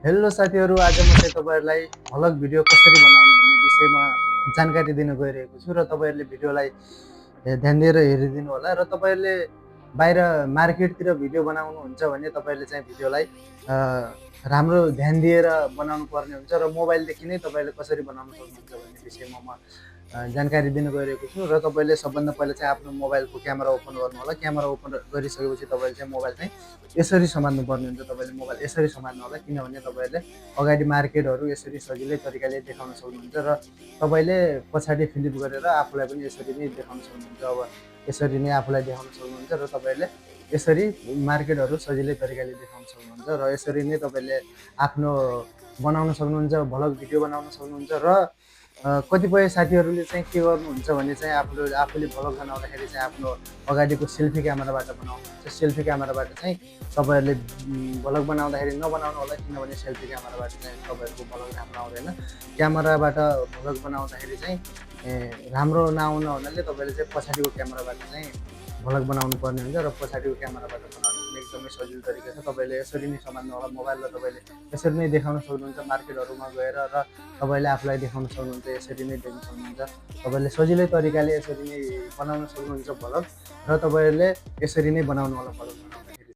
Hello साथीहरू, आज म चाहिँ तपाईँहरूलाई भ्लग भिडियो कसरी बनाउने भन्ने विषयमा जानकारी दिन गइरहेको छु र तपाईँहरूले भिडियोलाई ध्यान दिएर हेरिदिनु होला। र तपाईँहरूले बाहिर मार्केटतिर भिडियो बनाउनुहुन्छ भने तपाईँहरूले चाहिँ भिडियोलाई राम्रो ध्यान दिएर बनाउनु पर्ने हुन्छ र मोबाइलदेखि नै तपाईँले कसरी बनाउन सक्नुहुन्छ भन्ने विषयमा म जानकारी दिन गइरहेको छु। र तपाईँले सबभन्दा पहिला चाहिँ आफ्नो मोबाइलको क्यामेरा ओपन गर्नु होला। क्यामेरा ओपन गरिसकेपछि तपाईँले चाहिँ मोबाइल चाहिँ यसरी समात्नु पर्ने हुन्छ। तपाईँले मोबाइल यसरी समात्नु होला, किनभने तपाईँहरूले अगाडि मार्केटहरू यसरी सजिलै तरिकाले देखाउन सक्नुहुन्छ र तपाईँले पछाडि फ्लिप गरेर आफूलाई पनि यसरी नै देखाउन सक्नुहुन्छ। अब यसरी नै आफूलाई देखाउन सक्नुहुन्छ र तपाईँले यसरी मार्केटहरू सजिलै तरिकाले देखाउन सक्नुहुन्छ र यसरी नै तपाईँले आफ्नो बनाउन सक्नुहुन्छ, भ्लग भिडियो बनाउन सक्नुहुन्छ। र कतिपय साथीहरूले चाहिँ के गर्नुहुन्छ भने चाहिँ आफूले भ्लग बनाउँदाखेरि चाहिँ आफ्नो अगाडिको सेल्फी क्यामेराबाट बनाउनुहुन्छ। सेल्फी क्यामेराबाट चाहिँ तपाईँहरूले भ्लग बनाउँदाखेरि नबनाउनु होला, किनभने सेल्फी क्यामेराबाट चाहिँ तपाईँहरूको भ्लग राम्रो आउँदैन। क्यामेराबाट भ्लग बनाउँदाखेरि चाहिँ राम्रो नआउन हुनाले तपाईँले चाहिँ पछाडिको क्यामेराबाट चाहिँ भ्लग बनाउनु पर्ने हुन्छ र पछाडिको क्यामेराबाट बनाउनु पनि एकदमै सजिलो तरिका छ। तपाईँले यसरी नै समात्नु होला मोबाइल र तपाईँले यसरी नै देखाउन सक्नुहुन्छ मार्केटहरूमा गएर र तपाईँले आफूलाई देखाउन सक्नुहुन्छ, यसरी नै देख्न सक्नुहुन्छ। तपाईँले सजिलै तरिकाले यसरी नै बनाउन सक्नुहुन्छ भ्लग र तपाईँहरूले यसरी नै बनाउनु होला भ्लग।